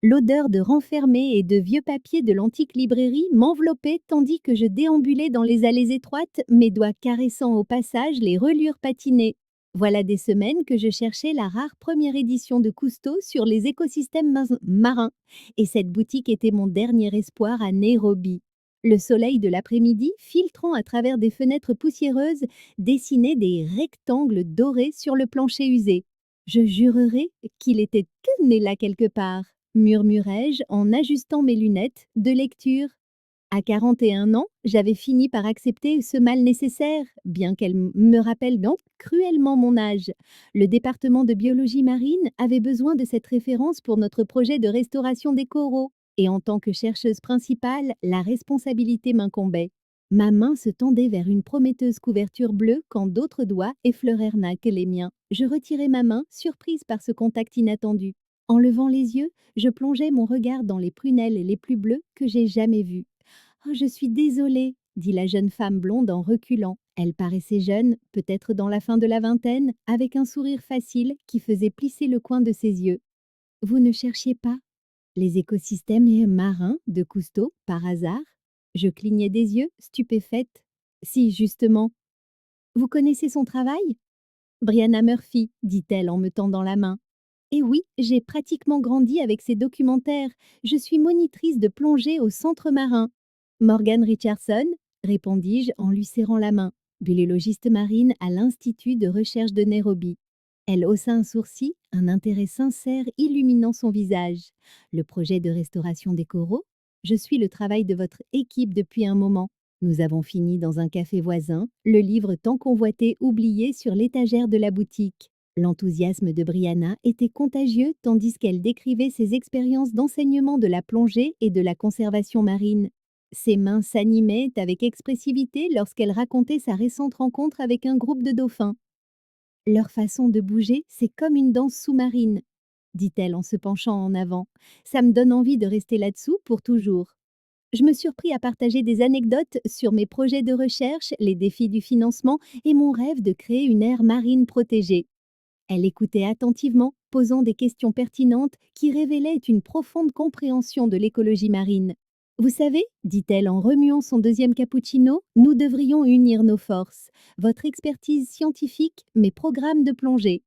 L'odeur de renfermé et de vieux papiers de l'antique librairie m'enveloppait tandis que je déambulais dans les allées étroites, mes doigts caressant au passage les reliures patinées. Voilà des semaines que je cherchais la rare première édition de Cousteau sur les écosystèmes marins, et cette boutique était mon dernier espoir à Nairobi. Le soleil de l'après-midi, filtrant à travers des fenêtres poussiéreuses, dessinait des rectangles dorés sur le plancher usé. Je jurerais qu'il était que né là quelque part, murmurai-je en ajustant mes lunettes de lecture. À 41 ans, j'avais fini par accepter ce mal nécessaire, bien qu'elle me rappelle donc cruellement mon âge. Le département de biologie marine avait besoin de cette référence pour notre projet de restauration des coraux, et en tant que chercheuse principale, la responsabilité m'incombait. Ma main se tendait vers une prometteuse couverture bleue quand d'autres doigts effleurèrent que les miens. Je retirai ma main, surprise par ce contact inattendu. En levant les yeux, je plongeai mon regard dans les prunelles les plus bleues que j'ai jamais vues. «Oh, je suis désolée», dit la jeune femme blonde en reculant. Elle paraissait jeune, peut-être dans la fin de la vingtaine, avec un sourire facile qui faisait plisser le coin de ses yeux. «Vous ne cherchiez pas les écosystèmes marins de Cousteau, par hasard?» Je clignai des yeux, stupéfaite. «Si, justement. Vous connaissez son travail?» «Brianna Murphy», dit-elle en me tendant la main. «Et oui, j'ai pratiquement grandi avec ses documentaires. Je suis monitrice de plongée au centre marin.» «Morgan Richardson», répondis-je en lui serrant la main, biologiste marine à l'Institut de recherche de Nairobi. Elle haussa un sourcil, un intérêt sincère illuminant son visage. «Le projet de restauration des coraux? Je suis le travail de votre équipe depuis un moment. Nous avons fini dans un café voisin, le livre tant convoité oublié sur l'étagère de la boutique. L'enthousiasme de Brianna était contagieux tandis qu'elle décrivait ses expériences d'enseignement de la plongée et de la conservation marine. Ses mains s'animaient avec expressivité lorsqu'elle racontait sa récente rencontre avec un groupe de dauphins. «Leur façon de bouger, c'est comme une danse sous-marine», dit-elle en se penchant en avant. «Ça me donne envie de rester là-dessous pour toujours.» Je me surpris à partager des anecdotes sur mes projets de recherche, les défis du financement et mon rêve de créer une aire marine protégée. Elle écoutait attentivement, posant des questions pertinentes qui révélaient une profonde compréhension de l'écologie marine. «Vous savez, dit-elle en remuant son deuxième cappuccino, nous devrions unir nos forces. Votre expertise scientifique, mes programmes de plongée.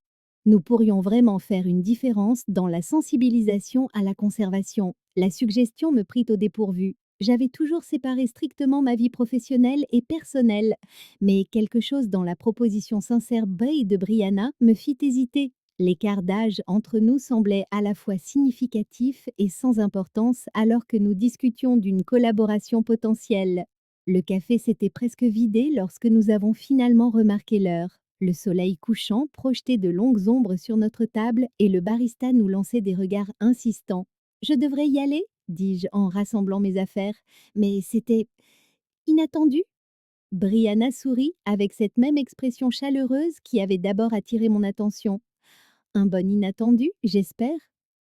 Nous pourrions vraiment faire une différence dans la sensibilisation à la conservation.» La suggestion me prit au dépourvu. J'avais toujours séparé strictement ma vie professionnelle et personnelle, mais quelque chose dans la proposition sincère de Brianna me fit hésiter. L'écart d'âge entre nous semblait à la fois significatif et sans importance alors que nous discutions d'une collaboration potentielle. Le café s'était presque vidé lorsque nous avons finalement remarqué l'heure. Le soleil couchant projetait de longues ombres sur notre table et le barista nous lançait des regards insistants. «Je devrais y aller?» dis-je en rassemblant mes affaires, mais c'était inattendu. Brianna sourit avec cette même expression chaleureuse qui avait d'abord attiré mon attention. «Un bon inattendu, j'espère?»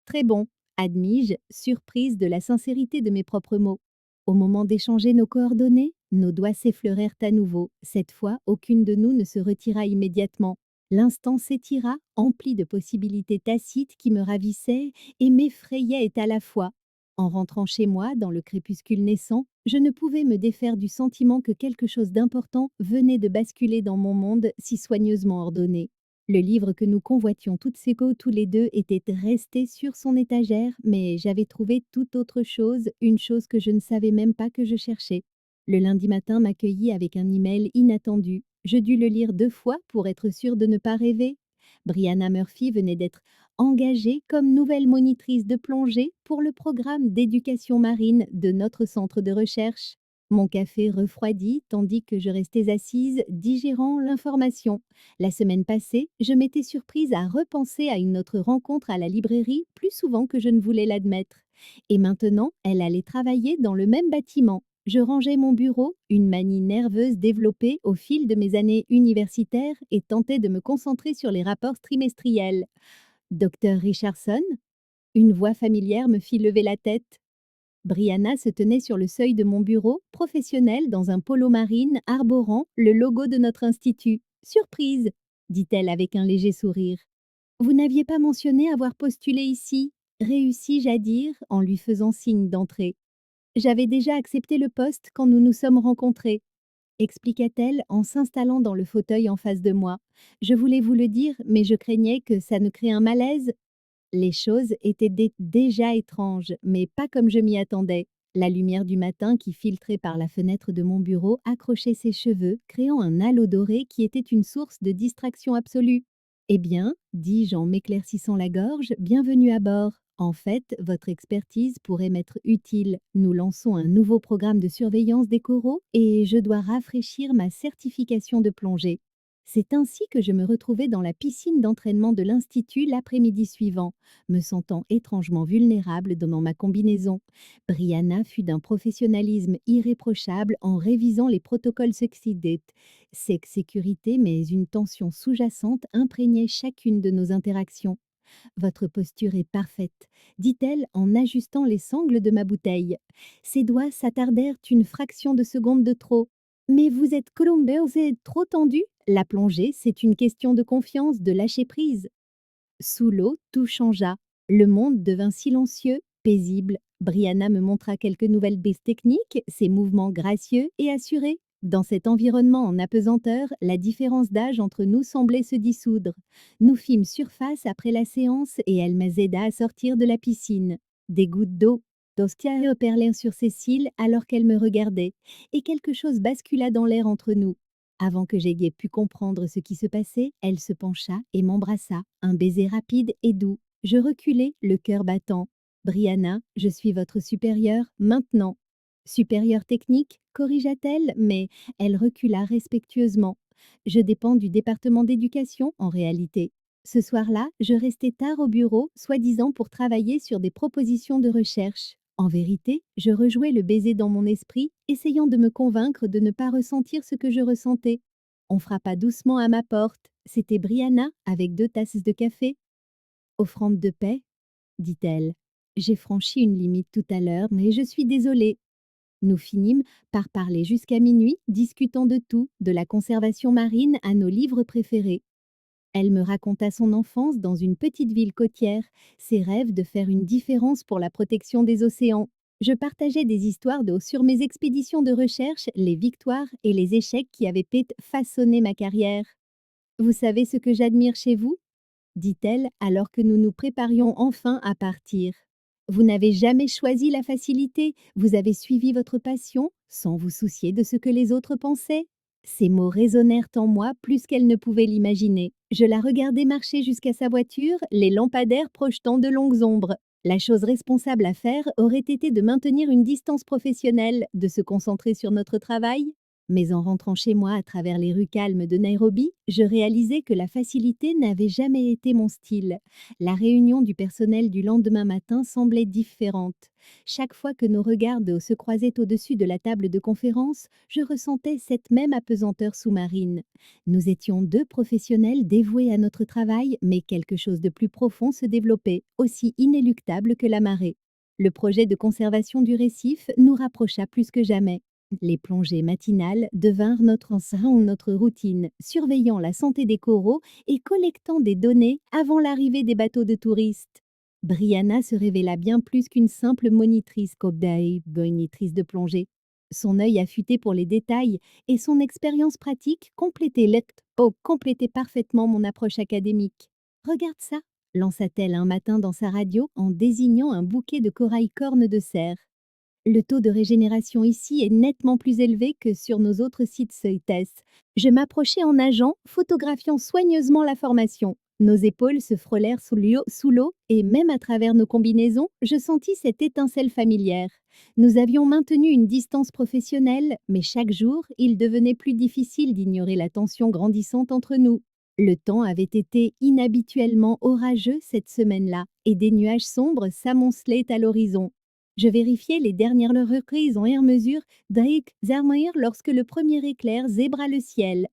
«Très bon», admis-je, surprise de la sincérité de mes propres mots. Au moment d'échanger nos coordonnées, nos doigts s'effleurèrent à nouveau. Cette fois, aucune de nous ne se retira immédiatement. L'instant s'étira, empli de possibilités tacites qui me ravissaient et m'effrayaient à la fois. En rentrant chez moi, dans le crépuscule naissant, je ne pouvais me défaire du sentiment que quelque chose d'important venait de basculer dans mon monde si soigneusement ordonné. Le livre que nous convoitions toutes égaux tous les deux était resté sur son étagère, mais j'avais trouvé tout autre chose, une chose que je ne savais même pas que je cherchais. Le lundi matin m'accueillit avec un email inattendu. Je dus le lire 2 fois pour être sûre de ne pas rêver. Brianna Murphy venait d'être engagée comme nouvelle monitrice de plongée pour le programme d'éducation marine de notre centre de recherche. Mon café refroidit tandis que je restais assise, digérant l'information. La semaine passée, je m'étais surprise à repenser à une autre rencontre à la librairie plus souvent que je ne voulais l'admettre. Et maintenant, elle allait travailler dans le même bâtiment. Je rangeais mon bureau, une manie nerveuse développée au fil de mes années universitaires et tentais de me concentrer sur les rapports trimestriels. «Docteur Richardson?» Une voix familière me fit lever la tête. Brianna se tenait sur le seuil de mon bureau, professionnel dans un polo marine arborant le logo de notre institut. «Surprise!» dit-elle avec un léger sourire. «Vous n'aviez pas mentionné avoir postulé ici?» réussis-je à dire en lui faisant signe d'entrer. J'avais déjà accepté le poste quand nous nous sommes rencontrés, expliqua-t-elle en s'installant dans le fauteuil en face de moi. Je voulais vous le dire, mais je craignais que ça ne crée un malaise. Les choses étaient déjà étranges, mais pas comme je m'y attendais. La lumière du matin qui filtrait par la fenêtre de mon bureau accrochait ses cheveux, créant un halo doré qui était une source de distraction absolue. Eh bien, dis-je en m'éclaircissant la gorge, bienvenue à bord. En fait, votre expertise pourrait m'être utile. Nous lançons un nouveau programme de surveillance des coraux et je dois rafraîchir ma certification de plongée. C'est ainsi que je me retrouvais dans la piscine d'entraînement de l'Institut l'après-midi suivant, me sentant étrangement vulnérable dans ma combinaison. Brianna fut d'un professionnalisme irréprochable en révisant les protocoles Succeeded. Sécurité, mais une tension sous-jacente imprégnait chacune de nos interactions. Votre posture est parfaite, dit-elle en ajustant les sangles de ma bouteille. Ses doigts s'attardèrent une fraction de seconde de trop. Mais vous êtes colombé, vous êtes trop tendu. La plongée, c'est une question de confiance, de lâcher prise. Sous l'eau, tout changea. Le monde devint silencieux, paisible. Brianna me montra quelques nouvelles bases techniques, ses mouvements gracieux et assurés. Dans cet environnement en apesanteur, la différence d'âge entre nous semblait se dissoudre. Nous fîmes surface après la séance et elle m'aida à sortir de la piscine. Des gouttes d'eau d'Oscar perlèrent sur ses cils alors qu'elle me regardait, et quelque chose bascula dans l'air entre nous. Avant que j'aie pu comprendre ce qui se passait, elle se pencha et m'embrassa, un baiser rapide et doux. Je reculai, le cœur battant. Brianna, je suis votre supérieure, maintenant. Supérieure technique, corrigea-t-elle, mais elle recula respectueusement. Je dépends du département d'éducation, en réalité. Ce soir-là, je restais tard au bureau, soi-disant pour travailler sur des propositions de recherche. En vérité, je rejouais le baiser dans mon esprit, essayant de me convaincre de ne pas ressentir ce que je ressentais. On frappa doucement à ma porte. C'était Brianna, avec 2 tasses de café. Offrande de paix, dit-elle. J'ai franchi une limite tout à l'heure, mais je suis désolée. Nous finîmes par parler jusqu'à minuit, discutant de tout, de la conservation marine à nos livres préférés. Elle me raconta son enfance dans une petite ville côtière, ses rêves de faire une différence pour la protection des océans. Je partageais des histoires sur mes expéditions de recherche, les victoires et les échecs qui avaient façonné ma carrière. Vous savez ce que j'admire chez vous, dit-elle alors que nous nous préparions enfin à partir. Vous n'avez jamais choisi la facilité, vous avez suivi votre passion sans vous soucier de ce que les autres pensaient. Ces mots résonnèrent en moi plus qu'elle ne pouvait l'imaginer. Je la regardais marcher jusqu'à sa voiture, les lampadaires projetant de longues ombres. La chose responsable à faire aurait été de maintenir une distance professionnelle, de se concentrer sur notre travail. Mais en rentrant chez moi à travers les rues calmes de Nairobi, je réalisais que la facilité n'avait jamais été mon style. La réunion du personnel du lendemain matin semblait différente. Chaque fois que nos regards se croisaient au-dessus de la table de conférence, je ressentais cette même apesanteur sous-marine. Nous étions 2 professionnels dévoués à notre travail, mais quelque chose de plus profond se développait, aussi inéluctable que la marée. Le projet de conservation du récif nous rapprocha plus que jamais. Les plongées matinales devinrent notre routine, surveillant la santé des coraux et collectant des données avant l'arrivée des bateaux de touristes. Brianna se révéla bien plus qu'une simple monitrice monitrice de plongée. Son œil affûté pour les détails et son expérience pratique complétaient parfaitement mon approche académique. Regarde ça, lança-t-elle un matin dans sa radio en désignant un bouquet de corail cornes de cerf. Le taux de régénération ici est nettement plus élevé que sur nos autres sites CETES. Je m'approchai en nageant, photographiant soigneusement la formation. Nos épaules se frôlèrent sous l'eau et même à travers nos combinaisons, je sentis cette étincelle familière. Nous avions maintenu une distance professionnelle, mais chaque jour, il devenait plus difficile d'ignorer la tension grandissante entre nous. Le temps avait été inhabituellement orageux cette semaine-là et des nuages sombres s'amoncelaient à l'horizon. Je vérifiai les dernières reprises en mesure d'Armir lorsque le premier éclair zébra le ciel.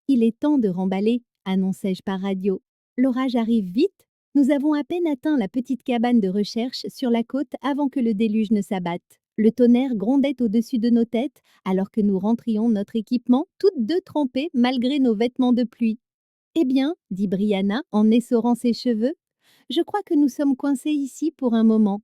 Il est temps de remballer, annonçai-je par radio. L'orage arrive vite. Nous avons à peine atteint la petite cabane de recherche sur la côte avant que le déluge ne s'abatte. Le tonnerre grondait au-dessus de nos têtes alors que nous rentrions notre équipement, toutes 2 trempées malgré nos vêtements de pluie. Eh bien, dit Brianna en essorant ses cheveux, Je crois que nous sommes coincés ici pour un moment.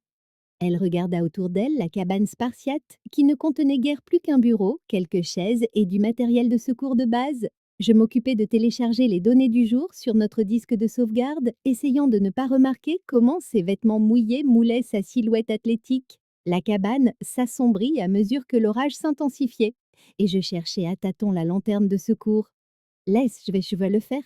Elle regarda autour d'elle la cabane spartiate qui ne contenait guère plus qu'un bureau, quelques chaises et du matériel de secours de base. Je m'occupais de télécharger les données du jour sur notre disque de sauvegarde, essayant de ne pas remarquer comment ses vêtements mouillés moulaient sa silhouette athlétique. La cabane s'assombrit à mesure que l'orage s'intensifiait, et je cherchais à tâtons la lanterne de secours. Laisse, je vais le faire,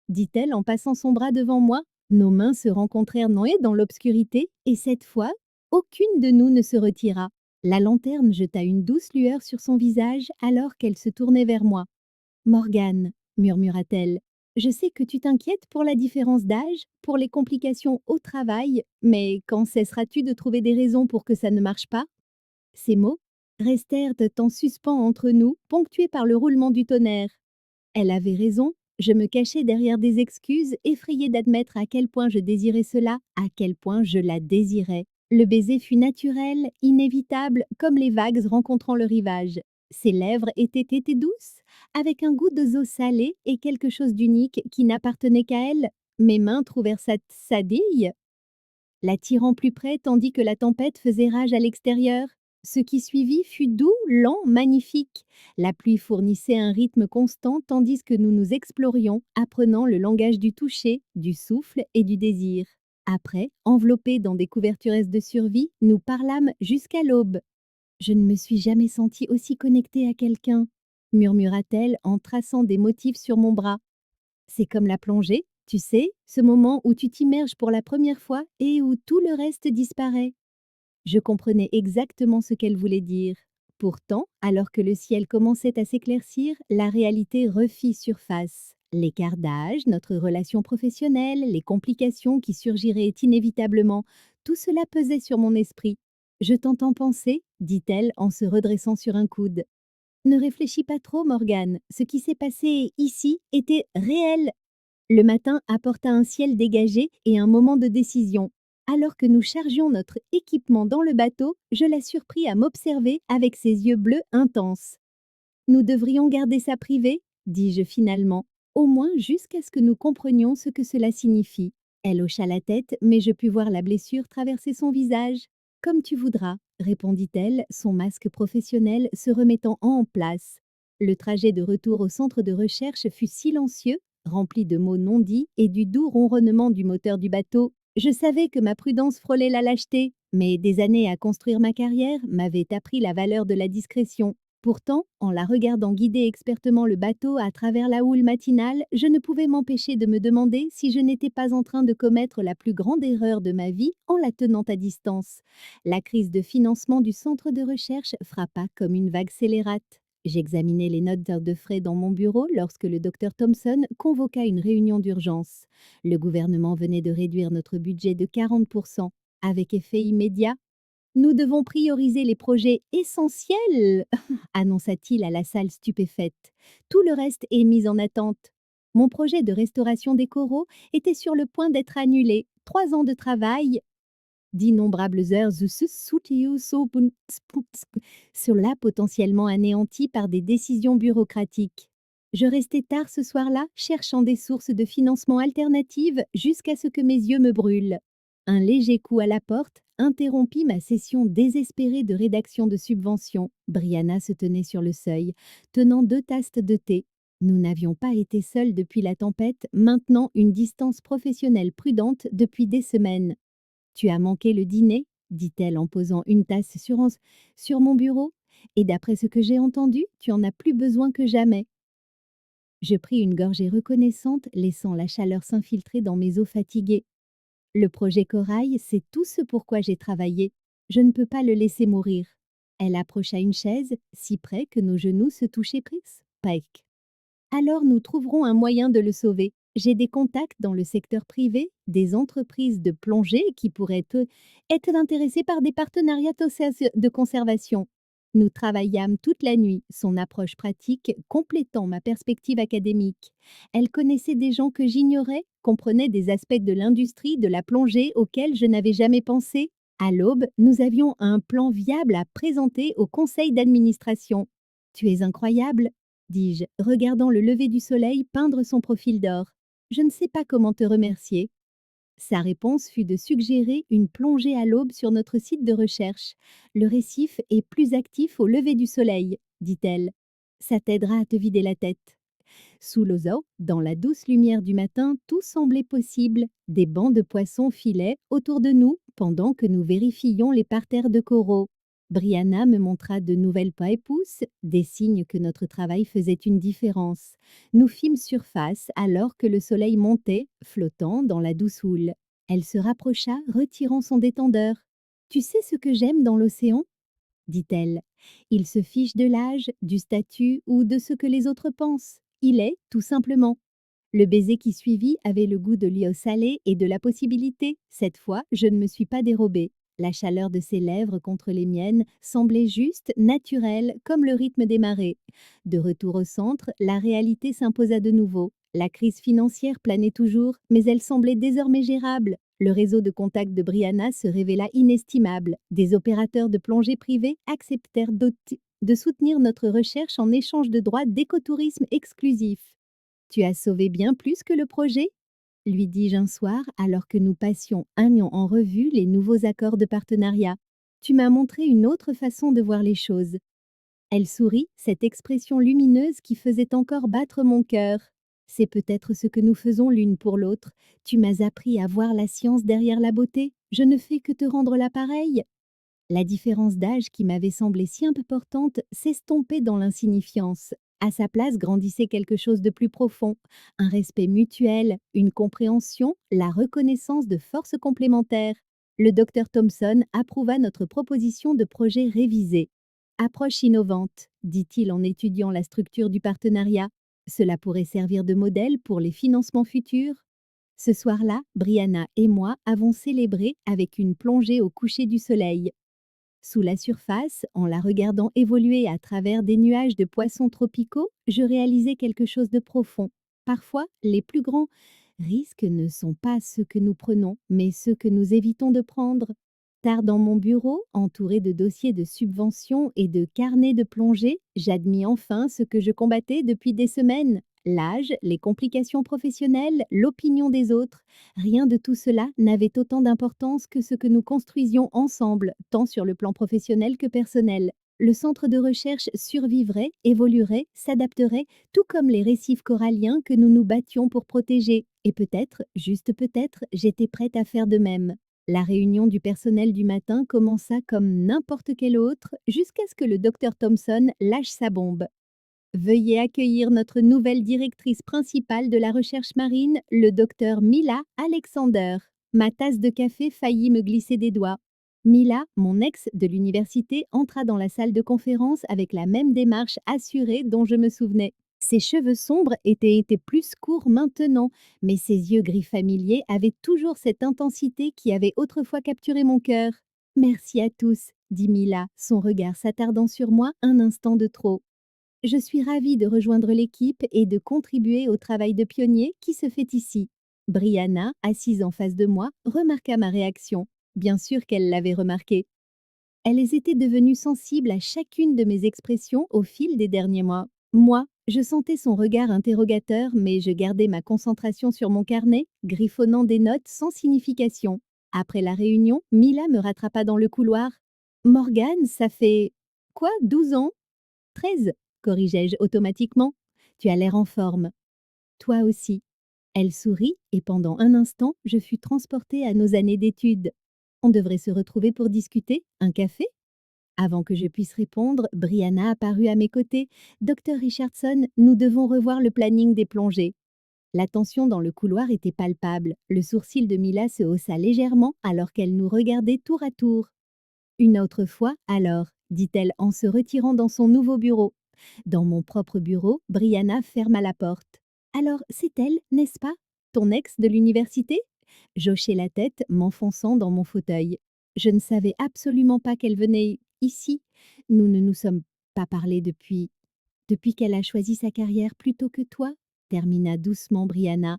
dit-elle en passant son bras devant moi. Nos mains se rencontrèrent nouées dans l'obscurité, et cette fois, aucune de nous ne se retira. La lanterne jeta une douce lueur sur son visage alors qu'elle se tournait vers moi. Morgane, murmura-t-elle, je sais que tu t'inquiètes pour la différence d'âge, pour les complications au travail, mais quand cesseras-tu de trouver des raisons pour que ça ne marche pas? Ces mots restèrent en suspens entre nous, ponctués par le roulement du tonnerre. Elle avait raison, je me cachais derrière des excuses, effrayée d'admettre à quel point je désirais cela, à quel point je la désirais. Le baiser fut naturel, inévitable, comme les vagues rencontrant le rivage. Ses lèvres étaient douces, avec un goût de eau salée et quelque chose d'unique qui n'appartenait qu'à elle. Mes mains trouvèrent sa sadille, l'attirant plus près tandis que la tempête faisait rage à l'extérieur. Ce qui suivit fut doux, lent, magnifique. La pluie fournissait un rythme constant tandis que nous nous explorions, apprenant le langage du toucher, du souffle et du désir. Après, enveloppés dans des couvertures de survie, nous parlâmes jusqu'à l'aube. Je ne me suis jamais sentie aussi connectée à quelqu'un, murmura-t-elle en traçant des motifs sur mon bras. C'est comme la plongée, tu sais, ce moment où tu t'immerges pour la première fois et où tout le reste disparaît. Je comprenais exactement ce qu'elle voulait dire. Pourtant, alors que le ciel commençait à s'éclaircir, la réalité refit surface. L'écart d'âge, notre relation professionnelle, les complications qui surgiraient inévitablement, tout cela pesait sur mon esprit. Je t'entends penser, dit-elle en se redressant sur un coude. Ne réfléchis pas trop, Morgane. Ce qui s'est passé ici était réel. Le matin apporta un ciel dégagé et un moment de décision. Alors que nous chargions notre équipement dans le bateau, je la surpris à m'observer avec ses yeux bleus intenses. Nous devrions garder ça privé, dis-je finalement, au moins jusqu'à ce que nous comprenions ce que cela signifie. Elle hocha la tête, mais je pus voir la blessure traverser son visage. Comme tu voudras, répondit-elle, son masque professionnel se remettant en place. Le trajet de retour au centre de recherche fut silencieux, rempli de mots non dits et du doux ronronnement du moteur du bateau. Je savais que ma prudence frôlait la lâcheté, mais des années à construire ma carrière m'avaient appris la valeur de la discrétion. Pourtant, en la regardant guider expertement le bateau à travers la houle matinale, je ne pouvais m'empêcher de me demander si je n'étais pas en train de commettre la plus grande erreur de ma vie en la tenant à distance. La crise de financement du centre de recherche frappa comme une vague scélérate. J'examinais les notes de frais dans mon bureau lorsque le docteur Thompson convoqua une réunion d'urgence. Le gouvernement venait de réduire notre budget de 40%. Avec effet immédiat, nous devons prioriser les projets essentiels, annonça-t-il à la salle stupéfaite. Tout le reste est mis en attente. Mon projet de restauration des coraux était sur le point d'être annulé. 3 ans de travail, d'innombrables heures cela potentiellement anéanties par des décisions bureaucratiques. Je restai tard ce soir-là, cherchant des sources de financement alternatives jusqu'à ce que mes yeux me brûlent. Un léger coup à la porte interrompit ma session désespérée de rédaction de subventions. Brianna se tenait sur le seuil, tenant 2 tasses de thé. Nous n'avions pas été seuls depuis la tempête, maintenant une distance professionnelle prudente depuis des semaines. Tu as manqué le dîner, dit-elle en posant une tasse sur mon bureau, et d'après ce que j'ai entendu, tu en as plus besoin que jamais. Je pris une gorgée reconnaissante, laissant la chaleur s'infiltrer dans mes os fatigués. Le projet Corail, c'est tout ce pourquoi j'ai travaillé. Je ne peux pas le laisser mourir. Elle approcha une chaise, si près que nos genoux se touchaient presque. Pike. Alors nous trouverons un moyen de le sauver. J'ai des contacts dans le secteur privé, des entreprises de plongée qui pourraient être intéressées par des partenariats de conservation. Nous travaillâmes toute la nuit, son approche pratique complétant ma perspective académique. Elle connaissait des gens que j'ignorais, comprenait des aspects de l'industrie de la plongée auxquels je n'avais jamais pensé. À l'aube, nous avions un plan viable à présenter au conseil d'administration. Tu es incroyable, dis-je, regardant le lever du soleil peindre son profil d'or. Je ne sais pas comment te remercier. Sa réponse fut de suggérer une plongée à l'aube sur notre site de recherche. Le récif est plus actif au lever du soleil, dit-elle. Ça t'aidera à te vider la tête. Sous l'ozon, dans la douce lumière du matin, tout semblait possible. Des bancs de poissons filaient autour de nous pendant que nous vérifiions les parterres de coraux. Brianna me montra de nouvelles paille-pousses, des signes que notre travail faisait une différence. Nous fîmes surface alors que le soleil montait, flottant dans la douce houle. Elle se rapprocha, retirant son détendeur. Tu sais ce que j'aime dans l'océan, dit-elle. Il se fiche de l'âge, du statut ou de ce que les autres pensent. Il est, tout simplement. Le baiser qui suivit avait le goût de l'eau salée et de la possibilité. Cette fois, je ne me suis pas dérobée. La chaleur de ses lèvres contre les miennes semblait juste, naturelle, comme le rythme des marées. De retour au centre, la réalité s'imposa de nouveau. La crise financière planait toujours, mais elle semblait désormais gérable. Le réseau de contacts de Brianna se révéla inestimable. Des opérateurs de plongée privés acceptèrent de soutenir notre recherche en échange de droits d'écotourisme exclusifs. Tu as sauvé bien plus que le projet, lui dis-je un soir alors que nous passions un an en revue les nouveaux accords de partenariat. Tu m'as montré une autre façon de voir les choses. Elle sourit, cette expression lumineuse qui faisait encore battre mon cœur. C'est peut-être ce que nous faisons l'une pour l'autre. Tu m'as appris à voir la science derrière la beauté. Je ne fais que te rendre l'appareil. La différence d'âge qui m'avait semblé si importante s'estompait dans l'insignifiance. À sa place grandissait quelque chose de plus profond, un respect mutuel, une compréhension, la reconnaissance de forces complémentaires. Le docteur Thompson approuva notre proposition de projet révisé. Approche innovante, dit-il en étudiant la structure du partenariat. Cela pourrait servir de modèle pour les financements futurs. Ce soir-là, Brianna et moi avons célébré avec une plongée au coucher du soleil. Sous la surface, en la regardant évoluer à travers des nuages de poissons tropicaux, je réalisais quelque chose de profond. Parfois, les plus grands risques ne sont pas ceux que nous prenons, mais ceux que nous évitons de prendre. Tard dans mon bureau, entouré de dossiers de subventions et de carnets de plongée, j'admis enfin ce que je combattais depuis des semaines. L'âge, les complications professionnelles, l'opinion des autres. Rien de tout cela n'avait autant d'importance que ce que nous construisions ensemble, tant sur le plan professionnel que personnel. Le centre de recherche survivrait, évoluerait, s'adapterait, tout comme les récifs coralliens que nous nous battions pour protéger. Et peut-être, juste peut-être, j'étais prête à faire de même. La réunion du personnel du matin commença comme n'importe quelle autre, jusqu'à ce que le docteur Thompson lâche sa bombe. Veuillez accueillir notre nouvelle directrice principale de la recherche marine, le docteur Mila Alexander. Ma tasse de café faillit me glisser des doigts. Mila, mon ex de l'université, entra dans la salle de conférence avec la même démarche assurée dont je me souvenais. Ses cheveux sombres étaient plus courts maintenant, mais ses yeux gris familiers avaient toujours cette intensité qui avait autrefois capturé mon cœur. Merci à tous, dit Mila, son regard s'attardant sur moi un instant de trop. Je suis ravie de rejoindre l'équipe et de contribuer au travail de pionnier qui se fait ici. Brianna, assise en face de moi, remarqua ma réaction. Bien sûr qu'elle l'avait remarqué. Elles étaient devenues sensibles à chacune de mes expressions au fil des derniers mois. Moi, je sentais son regard interrogateur, mais je gardais ma concentration sur mon carnet, griffonnant des notes sans signification. Après la réunion, Mila me rattrapa dans le couloir. Morgane, ça fait... Quoi, 12 ans 13, corrigeai-je automatiquement. Tu as l'air en forme. Toi aussi. Elle sourit et pendant un instant, je fus transportée à nos années d'études. On devrait se retrouver pour discuter, un café? Avant que je puisse répondre, Brianna apparut à mes côtés. Docteur Richardson, nous devons revoir le planning des plongées. La tension dans le couloir était palpable. Le sourcil de Mila se haussa légèrement alors qu'elle nous regardait tour à tour. Une autre fois, alors, dit-elle en se retirant dans son nouveau bureau. Dans mon propre bureau, Brianna ferma la porte. Alors, c'est elle, n'est-ce pas? Ton ex de l'université? J'hochai la tête, m'enfonçant dans mon fauteuil. Je ne savais absolument pas qu'elle venait ici. Nous ne nous sommes pas parlé depuis qu'elle a choisi sa carrière plutôt que toi, termina doucement Brianna.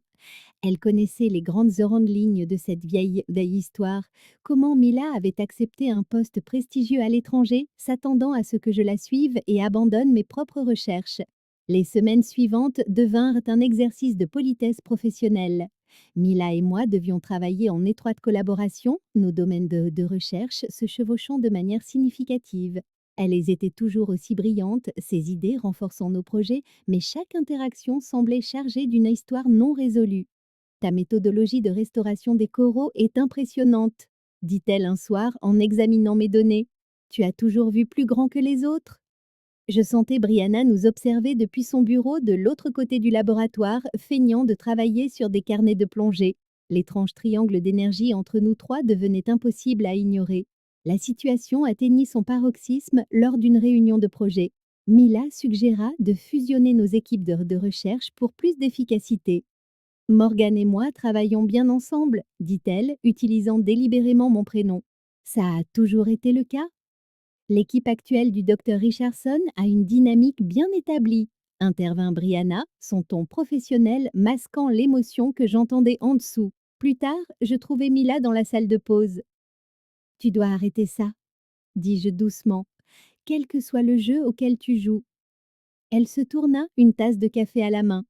Elle connaissait les grandes lignes de cette vieille histoire, comment Mila avait accepté un poste prestigieux à l'étranger, s'attendant à ce que je la suive et abandonne mes propres recherches. Les semaines suivantes devinrent un exercice de politesse professionnelle. Mila et moi devions travailler en étroite collaboration, nos domaines de recherche se chevauchant de manière significative. Elles étaient toujours aussi brillantes, ses idées renforçant nos projets, mais chaque interaction semblait chargée d'une histoire non résolue. Ta méthodologie de restauration des coraux est impressionnante, dit-elle un soir en examinant mes données. Tu as toujours vu plus grand que les autres? Je sentais Brianna nous observer depuis son bureau de l'autre côté du laboratoire, feignant de travailler sur des carnets de plongée. L'étrange triangle d'énergie entre nous trois devenait impossible à ignorer. La situation atteignit son paroxysme lors d'une réunion de projet. Mila suggéra de fusionner nos équipes de recherche pour plus d'efficacité. Morgane et moi travaillons bien ensemble, dit-elle, utilisant délibérément mon prénom. Ça a toujours été le cas. L'équipe actuelle du docteur Richardson a une dynamique bien établie, intervint Brianna, son ton professionnel masquant l'émotion que j'entendais en dessous. Plus tard, je trouvai Mila dans la salle de pause. Tu dois arrêter ça, dis-je doucement, quel que soit le jeu auquel tu joues. Elle se tourna, une tasse de café à la main.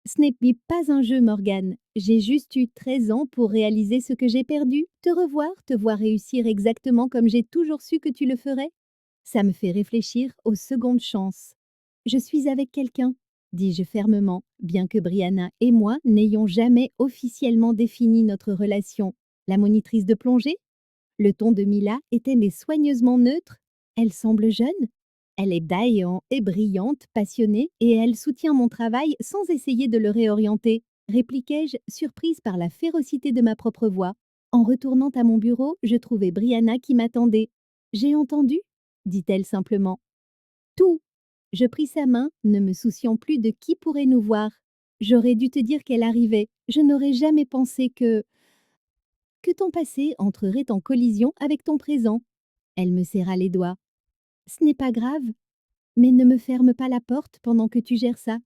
Ce n'est pas un jeu, Morgane. J'ai juste eu 13 ans pour réaliser ce que j'ai perdu. Te voir réussir exactement comme j'ai toujours su que tu le ferais. Ça me fait réfléchir aux secondes chances. Je suis avec quelqu'un, dis-je fermement, bien que Brianna et moi n'ayons jamais officiellement défini notre relation. La monitrice de plongée? Le ton de Mila était mais soigneusement neutre. Elle semble jeune. Elle est daillante et brillante, passionnée, et elle soutient mon travail sans essayer de le réorienter, répliquai-je, surprise par la férocité de ma propre voix. En retournant à mon bureau, je trouvai Brianna qui m'attendait. J'ai entendu, dit-elle simplement. Tout. Je pris sa main, ne me souciant plus de qui pourrait nous voir. J'aurais dû te dire qu'elle arrivait. Je n'aurais jamais pensé que ton passé entrerait en collision avec ton présent. Elle me serra les doigts. Ce n'est pas grave. Mais ne me ferme pas la porte pendant que tu gères ça.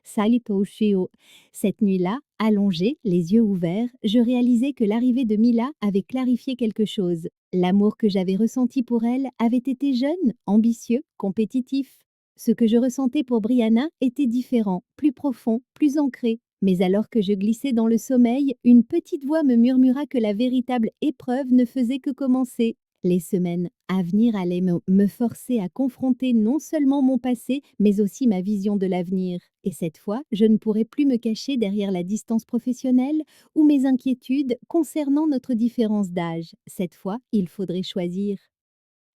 Salito Shio. Cette nuit-là, allongée, les yeux ouverts, je réalisais que l'arrivée de Mila avait clarifié quelque chose. L'amour que j'avais ressenti pour elle avait été jeune, ambitieux, compétitif. Ce que je ressentais pour Brianna était différent, plus profond, plus ancré. Mais alors que je glissais dans le sommeil, une petite voix me murmura que la véritable épreuve ne faisait que commencer. Les semaines à venir allaient me forcer à confronter non seulement mon passé, mais aussi ma vision de l'avenir. Et cette fois, je ne pourrais plus me cacher derrière la distance professionnelle ou mes inquiétudes concernant notre différence d'âge. Cette fois, il faudrait choisir.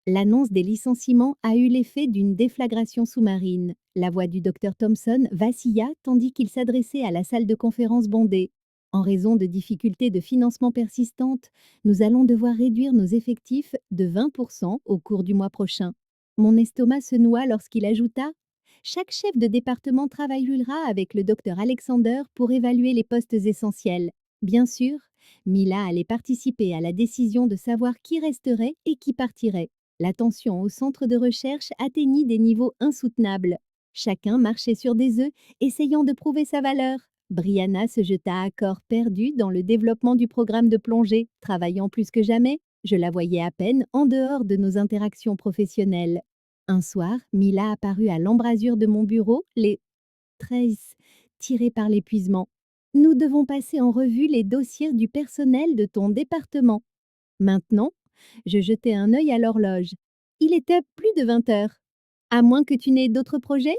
L'annonce des licenciements a eu l'effet d'une déflagration sous-marine. La voix du docteur Thompson vacilla tandis qu'il s'adressait à la salle de conférence bondée. En raison de difficultés de financement persistantes, nous allons devoir réduire nos effectifs de 20% au cours du mois prochain. Mon estomac se noua lorsqu'il ajouta: chaque chef de département travaillera avec le docteur Alexander pour évaluer les postes essentiels. Bien sûr, Mila allait participer à la décision de savoir qui resterait et qui partirait. La tension au centre de recherche atteignit des niveaux insoutenables. Chacun marchait sur des œufs, essayant de prouver sa valeur. Brianna se jeta à corps perdu dans le développement du programme de plongée, travaillant plus que jamais. Je la voyais à peine en dehors de nos interactions professionnelles. Un soir, Mila apparut à l'embrasure de mon bureau, les traces tirées par l'épuisement. Nous devons passer en revue les dossiers du personnel de ton département. Maintenant, je jetai un œil à l'horloge. Il était plus de 20 heures. À moins que tu n'aies d'autres projets?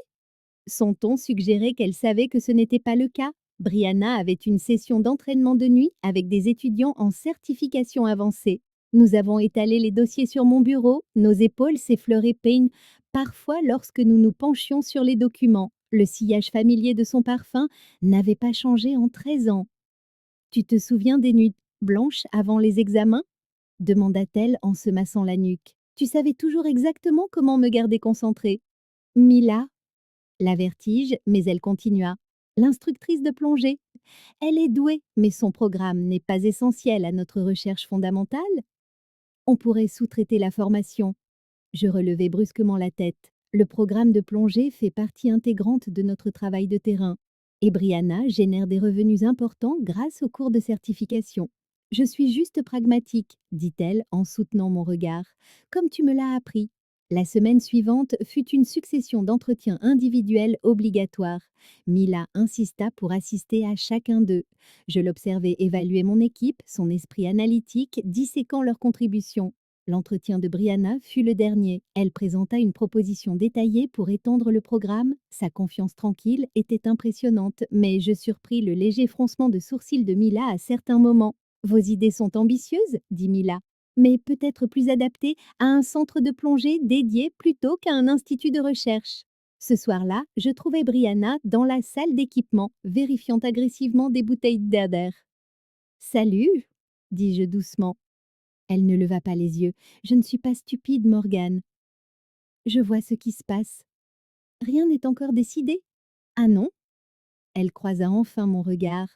Son ton suggérait qu'elle savait que ce n'était pas le cas. Brianna avait une session d'entraînement de nuit avec des étudiants en certification avancée. Nous avons étalé les dossiers sur mon bureau, nos épaules s'effleuraient peigne parfois lorsque nous nous penchions sur les documents. Le sillage familier de son parfum n'avait pas changé en 13 ans. Tu te souviens des nuits blanches avant les examens? Demanda-t-elle en se massant la nuque. Tu savais toujours exactement comment me garder concentrée. Mila la vertige, mais elle continua. L'instructrice de plongée. Elle est douée, mais son programme n'est pas essentiel à notre recherche fondamentale. On pourrait sous-traiter la formation. Je relevai brusquement la tête. Le programme de plongée fait partie intégrante de notre travail de terrain. Et Brianna génère des revenus importants grâce aux cours de certification. Je suis juste pragmatique, dit-elle en soutenant mon regard, comme tu me l'as appris. La semaine suivante fut une succession d'entretiens individuels obligatoires. Mila insista pour assister à chacun d'eux. Je l'observais évaluer mon équipe, son esprit analytique, disséquant leurs contributions. L'entretien de Brianna fut le dernier. Elle présenta une proposition détaillée pour étendre le programme. Sa confiance tranquille était impressionnante, mais je surpris le léger froncement de sourcils de Mila à certains moments. Vos idées sont ambitieuses, dit Mila, mais peut-être plus adaptées à un centre de plongée dédié plutôt qu'à un institut de recherche. Ce soir-là, je trouvais Brianna dans la salle d'équipement, vérifiant agressivement des bouteilles d'air. Salut, dis-je doucement. Elle ne leva pas les yeux. Je ne suis pas stupide, Morgane. Je vois ce qui se passe. Rien n'est encore décidé. Ah non? Elle croisa enfin mon regard.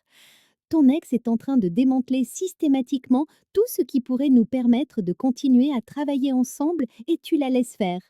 Ton ex est en train de démanteler systématiquement tout ce qui pourrait nous permettre de continuer à travailler ensemble et tu la laisses faire.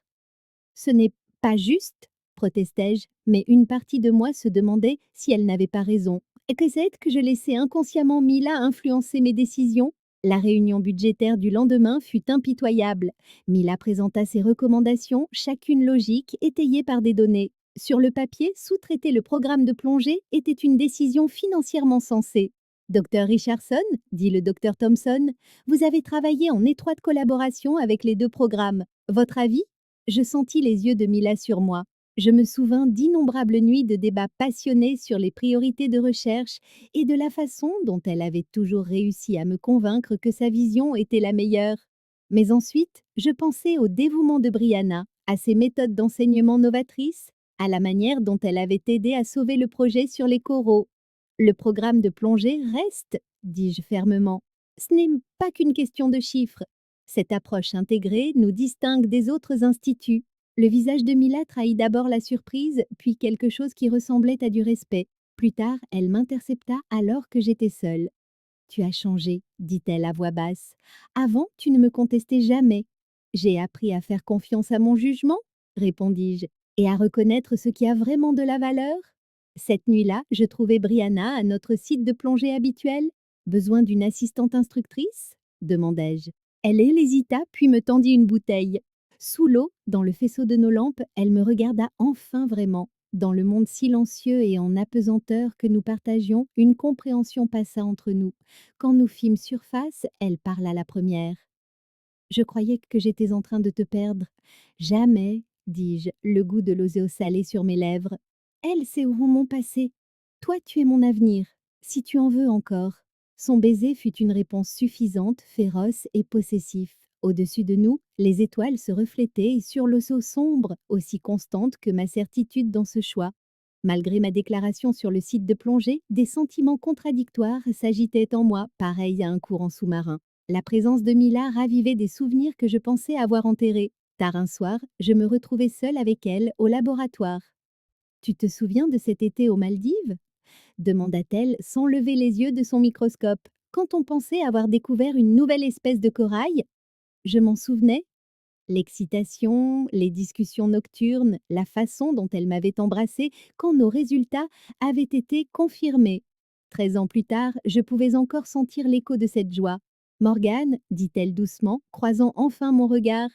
Ce n'est pas juste, protestai-je, mais une partie de moi se demandait si elle n'avait pas raison. Et que je laissais inconsciemment Mila influencer mes décisions? La réunion budgétaire du lendemain fut impitoyable. Mila présenta ses recommandations, chacune logique, étayée par des données. Sur le papier, sous-traiter le programme de plongée était une décision financièrement sensée. Docteur Richardson, dit le docteur Thompson, vous avez travaillé en étroite collaboration avec les deux programmes. Votre avis? Je sentis les yeux de Mila sur moi. Je me souvins d'innombrables nuits de débats passionnés sur les priorités de recherche et de la façon dont elle avait toujours réussi à me convaincre que sa vision était la meilleure. Mais ensuite, je pensais au dévouement de Brianna, à ses méthodes d'enseignement novatrices, à la manière dont elle avait aidé à sauver le projet sur les coraux. Le programme de plongée reste, dis-je fermement. Ce n'est pas qu'une question de chiffres. Cette approche intégrée nous distingue des autres instituts. Le visage de Mila trahit d'abord la surprise, puis quelque chose qui ressemblait à du respect. Plus tard, elle m'intercepta alors que j'étais seule. Tu as changé, dit-elle à voix basse. Avant, tu ne me contestais jamais. J'ai appris à faire confiance à mon jugement, répondis-je, et à reconnaître ce qui a vraiment de la valeur. Cette nuit-là, je trouvai Brianna à notre site de plongée habituel. Besoin d'une assistante instructrice? Demandai-je. Elle hésita, puis me tendit une bouteille. Sous l'eau, dans le faisceau de nos lampes, elle me regarda enfin vraiment. Dans le monde silencieux et en apesanteur que nous partagions, une compréhension passa entre nous. Quand nous fîmes surface, elle parla la première. Je croyais que j'étais en train de te perdre. Jamais, dis-je, le goût de l'océan salé sur mes lèvres. Elle sait où mon passé. Toi, tu es mon avenir, si tu en veux encore. Son baiser fut une réponse suffisante, féroce et possessif. Au-dessus de nous, les étoiles se reflétaient sur l'océan sombre, aussi constante que ma certitude dans ce choix. Malgré ma déclaration sur le site de plongée, des sentiments contradictoires s'agitaient en moi, pareils à un courant sous-marin. La présence de Mila ravivait des souvenirs que je pensais avoir enterrés. Tard un soir, je me retrouvai seule avec elle au laboratoire. Tu te souviens de cet été aux Maldives? Demanda-t-elle sans lever les yeux de son microscope. Quand on pensait avoir découvert une nouvelle espèce de corail? Je m'en souvenais. L'excitation, les discussions nocturnes, la façon dont elle m'avait embrassée quand nos résultats avaient été confirmés. 13 ans plus tard, je pouvais encore sentir l'écho de cette joie. Morgane, dit-elle doucement, croisant enfin mon regard.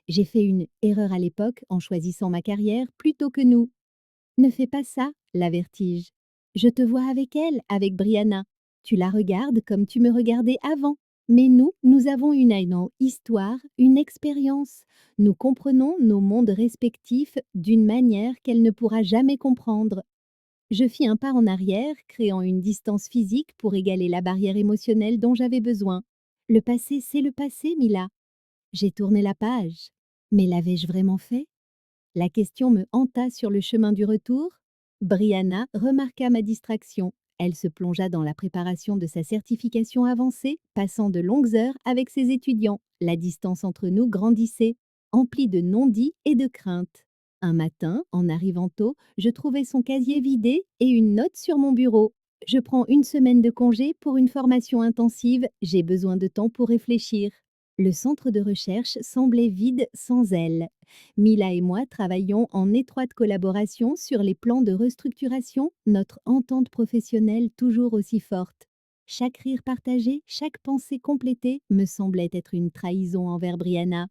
J'ai fait une erreur à l'époque en choisissant ma carrière plutôt que nous. Ne fais pas ça, l'avertis-je. Je te vois avec elle, avec Brianna. Tu la regardes comme tu me regardais avant. Mais nous avons une histoire, une expérience. Nous comprenons nos mondes respectifs d'une manière qu'elle ne pourra jamais comprendre. Je fis un pas en arrière, créant une distance physique pour égaler la barrière émotionnelle dont j'avais besoin. Le passé, c'est le passé, Mila. J'ai tourné la page. Mais l'avais-je vraiment fait? La question me hanta sur le chemin du retour. Brianna remarqua ma distraction. Elle se plongea dans la préparation de sa certification avancée, passant de longues heures avec ses étudiants. La distance entre nous grandissait, emplie de non-dits et de craintes. Un matin, en arrivant tôt, je trouvai son casier vidé et une note sur mon bureau. Je prends une semaine de congé pour une formation intensive, j'ai besoin de temps pour réfléchir. Le centre de recherche semblait vide sans elle. Mila et moi travaillions en étroite collaboration sur les plans de restructuration, notre entente professionnelle toujours aussi forte. Chaque rire partagé, chaque pensée complétée me semblait être une trahison envers Brianna.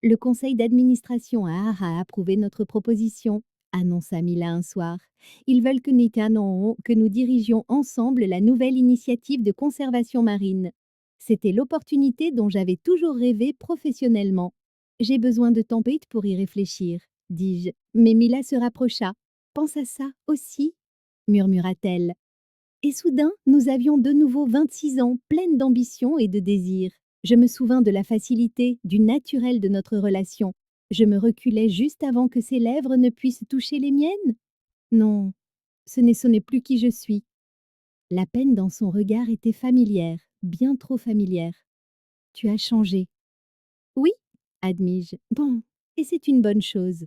Le conseil d'administration a approuvé notre proposition, annonça Mila un soir. Ils veulent que nous dirigions ensemble la nouvelle initiative de conservation marine. C'était l'opportunité dont j'avais toujours rêvé professionnellement. J'ai besoin de tempête pour y réfléchir, dis-je, mais Mila se rapprocha. Pense à ça aussi, murmura-t-elle. Et soudain, nous avions de nouveau 26 ans, pleines d'ambition et de désir. Je me souvins de la facilité, du naturel de notre relation. Je me reculais juste avant que ses lèvres ne puissent toucher les miennes. Non, ce n'est plus qui je suis. La peine dans son regard était familière, bien trop familière. Tu as changé. Oui, admis-je. Bon, et c'est une bonne chose.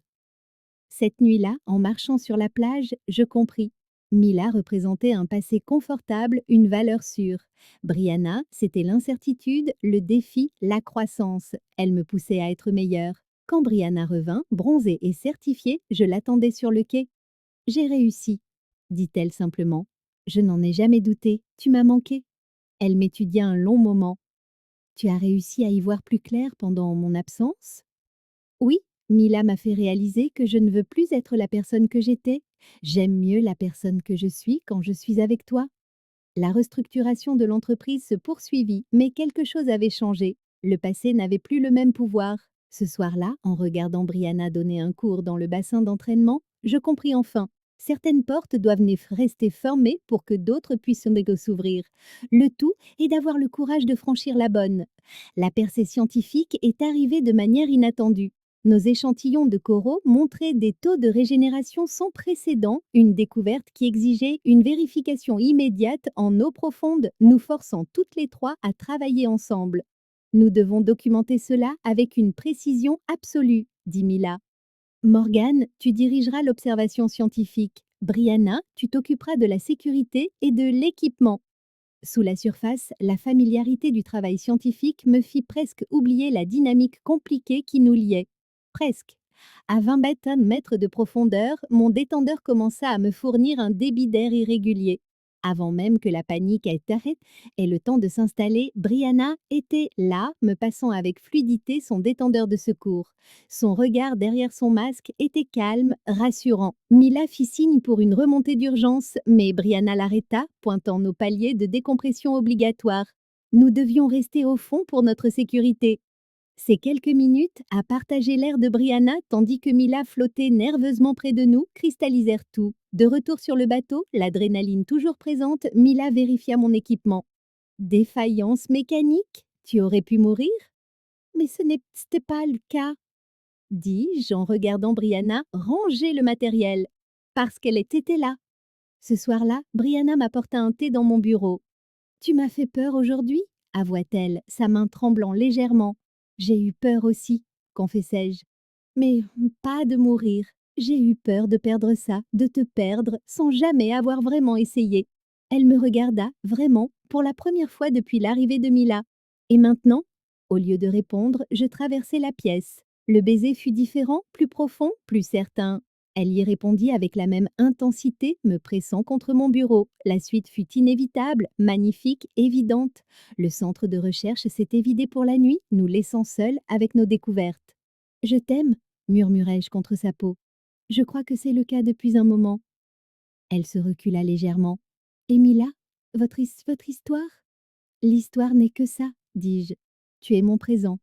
Cette nuit-là, en marchant sur la plage, je compris. Mila représentait un passé confortable, une valeur sûre. Brianna, c'était l'incertitude, le défi, la croissance. Elle me poussait à être meilleure. Quand Brianna revint, bronzée et certifiée, je l'attendais sur le quai. J'ai réussi, dit-elle simplement. Je n'en ai jamais douté, tu m'as manqué. Elle m'étudia un long moment. Tu as réussi à y voir plus clair pendant mon absence? Oui, Mila m'a fait réaliser que je ne veux plus être la personne que j'étais. J'aime mieux la personne que je suis quand je suis avec toi. La restructuration de l'entreprise se poursuivit, mais quelque chose avait changé. Le passé n'avait plus le même pouvoir. Ce soir-là, en regardant Brianna donner un cours dans le bassin d'entraînement, je compris enfin. Certaines portes doivent rester fermées pour que d'autres puissent s'ouvrir. Le tout est d'avoir le courage de franchir la bonne. La percée scientifique est arrivée de manière inattendue. Nos échantillons de coraux montraient des taux de régénération sans précédent, une découverte qui exigeait une vérification immédiate en eau profonde, nous forçant toutes les trois à travailler ensemble. Nous devons documenter cela avec une précision absolue, dit Mila. Morgane, tu dirigeras l'observation scientifique. Brianna, tu t'occuperas de la sécurité et de l'équipement. Sous la surface, la familiarité du travail scientifique me fit presque oublier la dynamique compliquée qui nous liait. Presque. À 20 mètres de profondeur, mon détendeur commença à me fournir un débit d'air irrégulier. Avant même que la panique ait arrêté et le temps de s'installer, Brianna était là, me passant avec fluidité son détendeur de secours. Son regard derrière son masque était calme, rassurant. Mila fit signe pour une remontée d'urgence, mais Brianna l'arrêta, pointant nos paliers de décompression obligatoires. Nous devions rester au fond pour notre sécurité. Ces quelques minutes à partager l'air de Brianna tandis que Mila flottait nerveusement près de nous cristallisèrent tout. De retour sur le bateau, l'adrénaline toujours présente, Mila vérifia mon équipement. Défaillance mécanique? Tu aurais pu mourir? Mais c'était pas le cas, dis-je en regardant Brianna ranger le matériel. Parce qu'elle était là. Ce soir-là, Brianna m'apporta un thé dans mon bureau. Tu m'as fait peur aujourd'hui, avoua-t-elle, sa main tremblant légèrement. J'ai eu peur aussi, confessai-je. Mais pas de mourir. J'ai eu peur de perdre ça, de te perdre, sans jamais avoir vraiment essayé. Elle me regarda, vraiment, pour la première fois depuis l'arrivée de Mila. Et maintenant, au lieu de répondre, je traversai la pièce. Le baiser fut différent, plus profond, plus certain. Elle y répondit avec la même intensité, me pressant contre mon bureau. La suite fut inévitable, magnifique, évidente. Le centre de recherche s'était vidé pour la nuit, nous laissant seuls avec nos découvertes. « Je t'aime », murmurai-je contre sa peau. « Je crois que c'est le cas depuis un moment. » Elle se recula légèrement. « Et Mila, votre histoire ?»« L'histoire n'est que ça, dis-je. Tu es mon présent.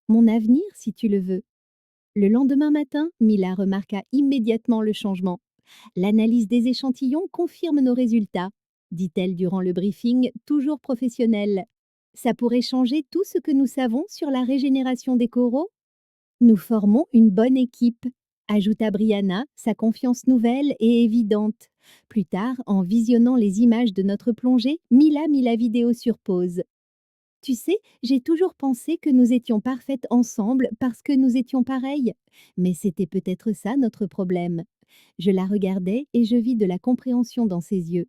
Mon avenir, si tu le veux. » Le lendemain matin, Mila remarqua immédiatement le changement. L'analyse des échantillons confirme nos résultats, dit-elle durant le briefing, toujours professionnel. Ça pourrait changer tout ce que nous savons sur la régénération des coraux? Nous formons une bonne équipe, ajouta Brianna, sa confiance nouvelle et évidente. Plus tard, en visionnant les images de notre plongée, Mila mit la vidéo sur pause. Tu sais, j'ai toujours pensé que nous étions parfaites ensemble parce que nous étions pareilles. Mais c'était peut-être ça notre problème. Je la regardais et je vis de la compréhension dans ses yeux.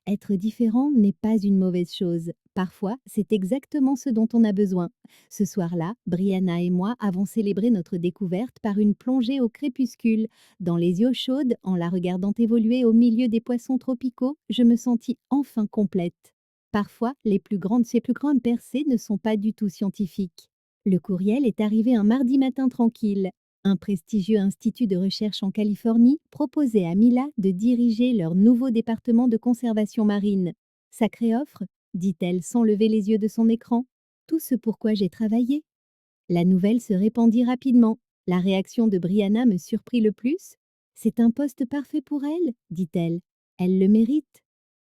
Être différent n'est pas une mauvaise chose. Parfois, c'est exactement ce dont on a besoin. Ce soir-là, Brianna et moi avons célébré notre découverte par une plongée au crépuscule. Dans les eaux chaudes, en la regardant évoluer au milieu des poissons tropicaux, je me sentis enfin complète. Parfois, ces plus grandes percées ne sont pas du tout scientifiques. Le courriel est arrivé un mardi matin tranquille. Un prestigieux institut de recherche en Californie proposait à Mila de diriger leur nouveau département de conservation marine. Sacrée offre, dit-elle sans lever les yeux de son écran. Tout ce pourquoi j'ai travaillé. La nouvelle se répandit rapidement. La réaction de Brianna me surprit le plus. C'est un poste parfait pour elle, dit-elle. Elle le mérite.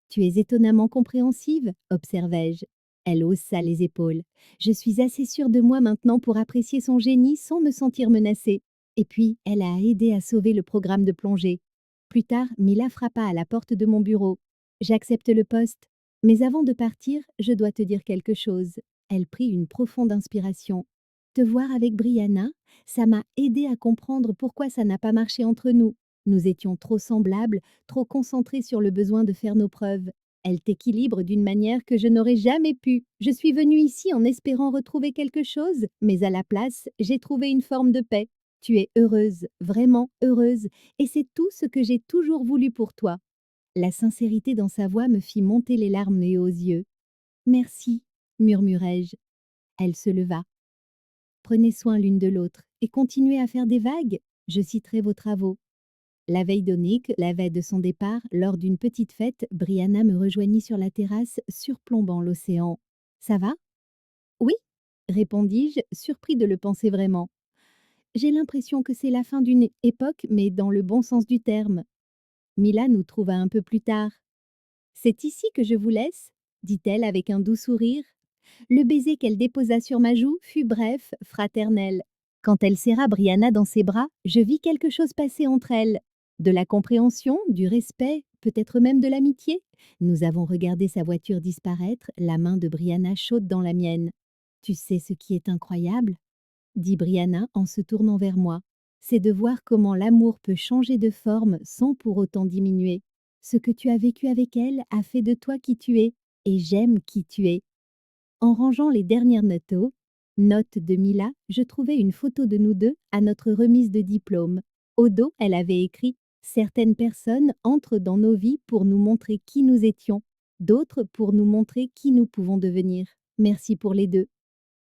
Tu es étonnamment compréhensive, observai-je. Elle haussa les épaules. Je suis assez sûre de moi maintenant pour apprécier son génie sans me sentir menacée. Et puis, elle a aidé à sauver le programme de plongée. Plus tard, Mila frappa à la porte de mon bureau. J'accepte le poste. Mais avant de partir, je dois te dire quelque chose. Elle prit une profonde inspiration. Te voir avec Brianna, ça m'a aidé à comprendre pourquoi ça n'a pas marché entre nous. Nous étions trop semblables, trop concentrés sur le besoin de faire nos preuves. Elle t'équilibre d'une manière que je n'aurais jamais pu. Je suis venue ici en espérant retrouver quelque chose, mais à la place, j'ai trouvé une forme de paix. Tu es heureuse, vraiment heureuse, et c'est tout ce que j'ai toujours voulu pour toi. La sincérité dans sa voix me fit monter les larmes aux yeux. Merci, murmurai-je. Elle se leva. Prenez soin l'une de l'autre et continuez à faire des vagues. Je citerai vos travaux. La veille d'Onic, la veille de son départ, lors d'une petite fête, Brianna me rejoignit sur la terrasse, surplombant l'océan. Ça va? Oui, répondis-je, surpris de le penser vraiment. J'ai l'impression que c'est la fin d'une époque, mais dans le bon sens du terme. Mila nous trouva un peu plus tard. C'est ici que je vous laisse, dit-elle avec un doux sourire. Le baiser qu'elle déposa sur ma joue fut bref, fraternel. Quand elle serra Brianna dans ses bras, je vis quelque chose passer entre elles. De la compréhension, du respect, peut-être même de l'amitié. Nous avons regardé sa voiture disparaître, la main de Brianna chaude dans la mienne. Tu sais ce qui est incroyable? Dit Brianna en se tournant vers moi. C'est de voir comment l'amour peut changer de forme sans pour autant diminuer. Ce que tu as vécu avec elle a fait de toi qui tu es, et j'aime qui tu es. En rangeant les dernières notes de Mila, je trouvai une photo de nous deux à notre remise de diplôme. Au dos, elle avait écrit « Certaines personnes entrent dans nos vies pour nous montrer qui nous étions, d'autres pour nous montrer qui nous pouvons devenir. Merci pour les deux. »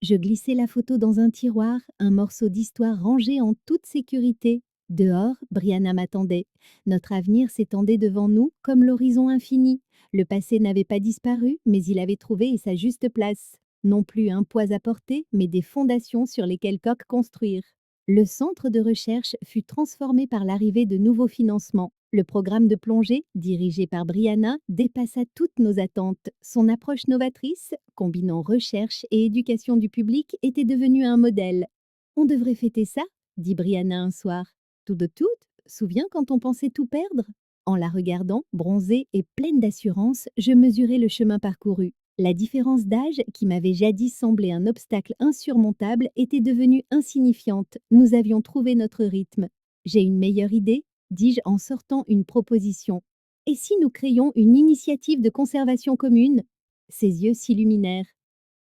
Je glissai la photo dans un tiroir, un morceau d'histoire rangé en toute sécurité. Dehors, Brianna m'attendait. Notre avenir s'étendait devant nous comme l'horizon infini. Le passé n'avait pas disparu, mais il avait trouvé sa juste place. Non plus un poids à porter, mais des fondations sur lesquelles coque construire. Le centre de recherche fut transformé par l'arrivée de nouveaux financements. Le programme de plongée, dirigé par Brianna, dépassa toutes nos attentes. Son approche novatrice, combinant recherche et éducation du public, était devenue un modèle. On devrait fêter ça, dit Brianna un soir. Tout de tout, souviens quand on pensait tout perdre? En la regardant, bronzée et pleine d'assurance, je mesurais le chemin parcouru. La différence d'âge, qui m'avait jadis semblé un obstacle insurmontable, était devenue insignifiante. Nous avions trouvé notre rythme. J'ai une meilleure idée, dis-je en sortant une proposition. Et si nous créions une initiative de conservation commune? Ses yeux s'illuminèrent.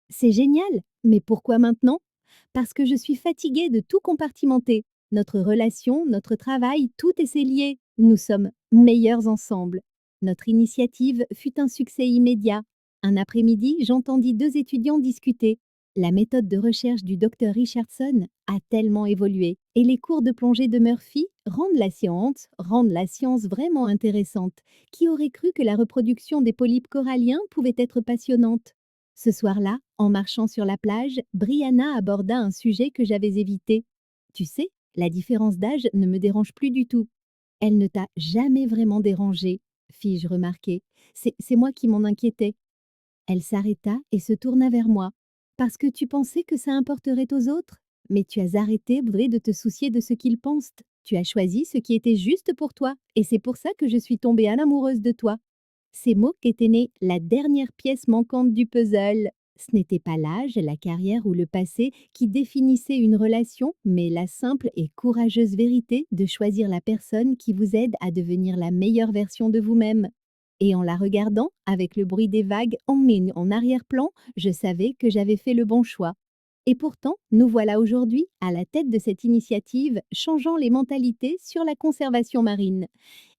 C'est génial, mais pourquoi maintenant? Parce que je suis fatiguée de tout compartimenter. Notre relation, notre travail, tout est lié. Nous sommes meilleurs ensemble. Notre initiative fut un succès immédiat. Un après-midi, j'entendis deux étudiants discuter. La méthode de recherche du docteur Richardson a tellement évolué et les cours de plongée de Murphy rendent la science vraiment intéressante. Qui aurait cru que la reproduction des polypes coralliens pouvait être passionnante? Ce soir-là, en marchant sur la plage, Brianna aborda un sujet que j'avais évité. Tu sais, la différence d'âge ne me dérange plus du tout. Elle ne t'a jamais vraiment dérangé, fis-je remarquer. C'est moi qui m'en inquiétais. Elle s'arrêta et se tourna vers moi. Parce que tu pensais que ça importerait aux autres? Mais tu as arrêté, vrai, de te soucier de ce qu'ils pensent. Tu as choisi ce qui était juste pour toi, et c'est pour ça que je suis tombée amoureuse de toi. Ces mots qu'était née la dernière pièce manquante du puzzle. Ce n'était pas l'âge, la carrière ou le passé qui définissaient une relation, mais la simple et courageuse vérité de choisir la personne qui vous aide à devenir la meilleure version de vous-même. Et en la regardant, avec le bruit des vagues en arrière-plan, je savais que j'avais fait le bon choix. Et pourtant, nous voilà aujourd'hui à la tête de cette initiative, changeant les mentalités sur la conservation marine.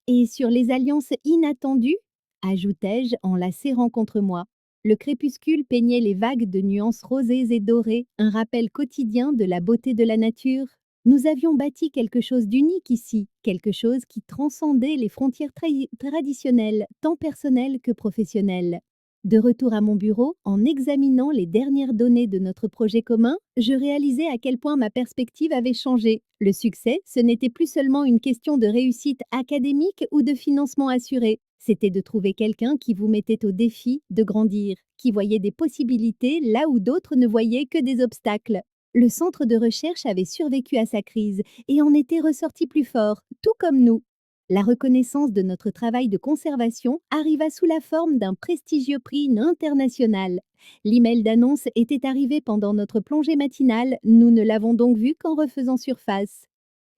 Et sur les alliances inattendues, ajoutai-je en la serrant contre moi. Le crépuscule peignait les vagues de nuances rosées et dorées, un rappel quotidien de la beauté de la nature. Nous avions bâti quelque chose d'unique ici, quelque chose qui transcendait les frontières traditionnelles, tant personnelles que professionnelles. De retour à mon bureau, en examinant les dernières données de notre projet commun, je réalisais à quel point ma perspective avait changé. Le succès, ce n'était plus seulement une question de réussite académique ou de financement assuré. C'était de trouver quelqu'un qui vous mettait au défi de grandir, qui voyait des possibilités là où d'autres ne voyaient que des obstacles. Le centre de recherche avait survécu à sa crise et en était ressorti plus fort, tout comme nous. La reconnaissance de notre travail de conservation arriva sous la forme d'un prestigieux prix international. L'email d'annonce était arrivé pendant notre plongée matinale, nous ne l'avons donc vu qu'en refaisant surface.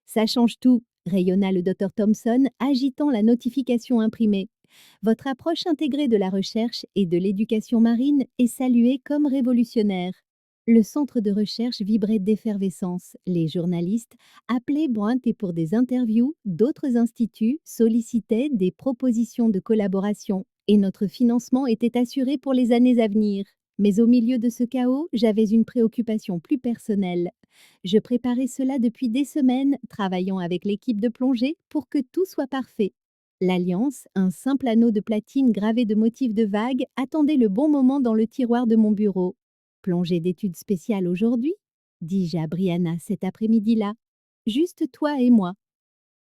Ça change tout, rayonna le docteur Thompson, agitant la notification imprimée. Votre approche intégrée de la recherche et de l'éducation marine est saluée comme révolutionnaire. Le centre de recherche vibrait d'effervescence. Les journalistes appelaient pointés pour des interviews, d'autres instituts sollicitaient des propositions de collaboration et notre financement était assuré pour les années à venir. Mais au milieu de ce chaos, j'avais une préoccupation plus personnelle. Je préparais cela depuis des semaines, travaillant avec l'équipe de plongée pour que tout soit parfait. L'Alliance, un simple anneau de platine gravé de motifs de vagues, attendait le bon moment dans le tiroir de mon bureau. Plongée d'études spéciales aujourd'hui, dis-je à Brianna cet après-midi-là. Juste toi et moi.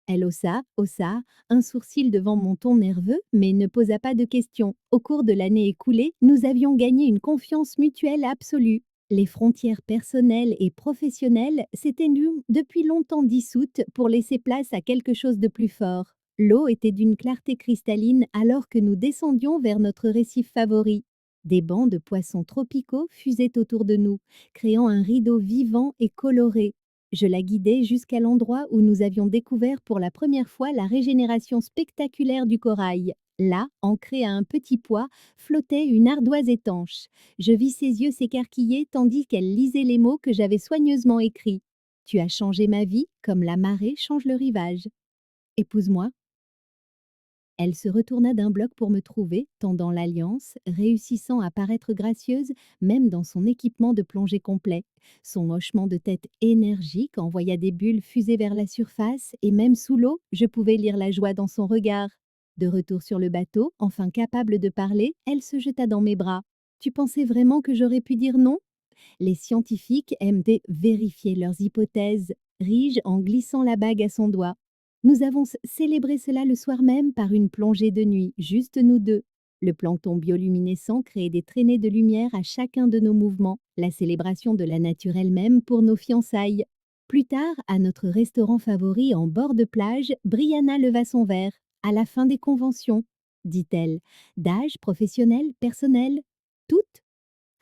Elle haussa un sourcil devant mon ton nerveux, mais ne posa pas de questions. Au cours de l'année écoulée, nous avions gagné une confiance mutuelle absolue. Les frontières personnelles et professionnelles s'étaient depuis longtemps dissoutes pour laisser place à quelque chose de plus fort. L'eau était d'une clarté cristalline alors que nous descendions vers notre récif favori. Des bancs de poissons tropicaux fusaient autour de nous, créant un rideau vivant et coloré. Je la guidai jusqu'à l'endroit où nous avions découvert pour la première fois la régénération spectaculaire du corail. Là, ancrée à un petit pois, flottait une ardoise étanche. Je vis ses yeux s'écarquiller tandis qu'elle lisait les mots que j'avais soigneusement écrits. Tu as changé ma vie comme la marée change le rivage. Épouse-moi. Elle se retourna d'un bloc pour me trouver, tendant l'alliance, réussissant à paraître gracieuse même dans son équipement de plongée complet. Son hochement de tête énergique envoya des bulles fuser vers la surface et même sous l'eau, je pouvais lire la joie dans son regard. De retour sur le bateau, enfin capable de parler, elle se jeta dans mes bras. Tu pensais vraiment que j'aurais pu dire non? Les scientifiques aimaient vérifier leurs hypothèses, rige en glissant la bague à son doigt. Nous avons célébré cela le soir même par une plongée de nuit, juste nous deux. Le plancton bioluminescent créait des traînées de lumière à chacun de nos mouvements, la célébration de la nature elle-même pour nos fiançailles. Plus tard, à notre restaurant favori en bord de plage, Brianna leva son verre. À la fin des conventions, dit-elle, d'âge, professionnel, personnel, toutes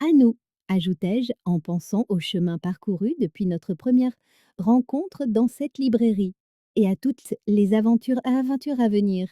à nous, ajoutai-je en pensant au chemin parcouru depuis notre première rencontre dans cette librairie et à toutes les aventures à venir.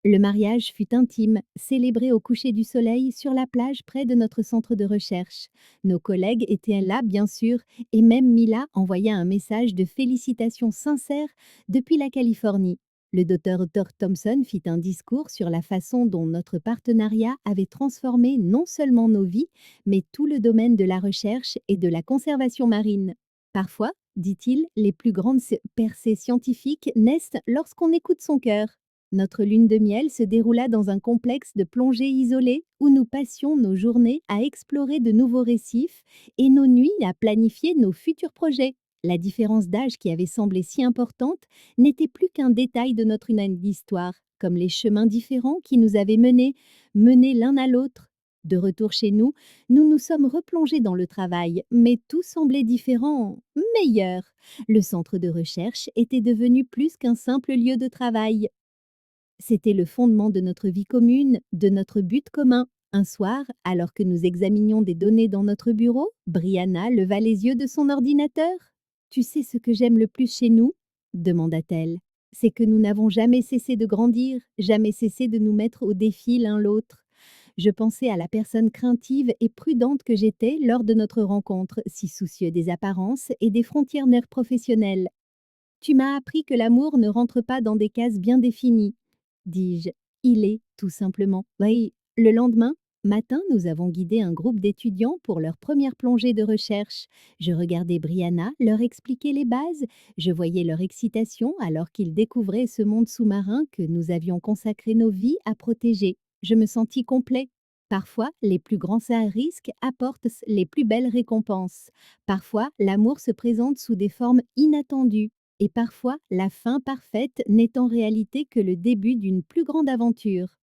Le mariage fut intime, célébré au coucher du soleil sur la plage près de notre centre de recherche. Nos collègues étaient là, bien sûr, et même Mila envoya un message de félicitations sincères depuis la Californie. Le docteur Thompson fit un discours sur la façon dont notre partenariat avait transformé non seulement nos vies, mais tout le domaine de la recherche et de la conservation marine. Parfois, dit-il, les plus grandes percées scientifiques naissent lorsqu'on écoute son cœur. Notre lune de miel se déroula dans un complexe de plongée isolé où nous passions nos journées à explorer de nouveaux récifs et nos nuits à planifier nos futurs projets. La différence d'âge qui avait semblé si importante n'était plus qu'un détail de notre unanime histoire, comme les chemins différents qui nous avaient menés l'un à l'autre. De retour chez nous, nous nous sommes replongés dans le travail, mais tout semblait différent, meilleur. Le centre de recherche était devenu plus qu'un simple lieu de travail. C'était le fondement de notre vie commune, de notre but commun. Un soir, alors que nous examinions des données dans notre bureau, Brianna leva les yeux de son ordinateur. Tu sais ce que j'aime le plus chez nous? Demanda-t-elle. C'est que nous n'avons jamais cessé de grandir, jamais cessé de nous mettre au défi l'un l'autre. Je pensais à la personne craintive et prudente que j'étais lors de notre rencontre, si soucieux des apparences et des frontières professionnelles. Tu m'as appris que l'amour ne rentre pas dans des cases bien définies, dis-je. Il est, tout simplement. Oui, le lendemain, Matin, nous avons guidé un groupe d'étudiants pour leur première plongée de recherche. Je regardais Brianna leur expliquer les bases, je voyais leur excitation alors qu'ils découvraient ce monde sous-marin que nous avions consacré nos vies à protéger. Je me sentis complet. Parfois, les plus grands risques apportent les plus belles récompenses. Parfois, l'amour se présente sous des formes inattendues. Et parfois, la fin parfaite n'est en réalité que le début d'une plus grande aventure.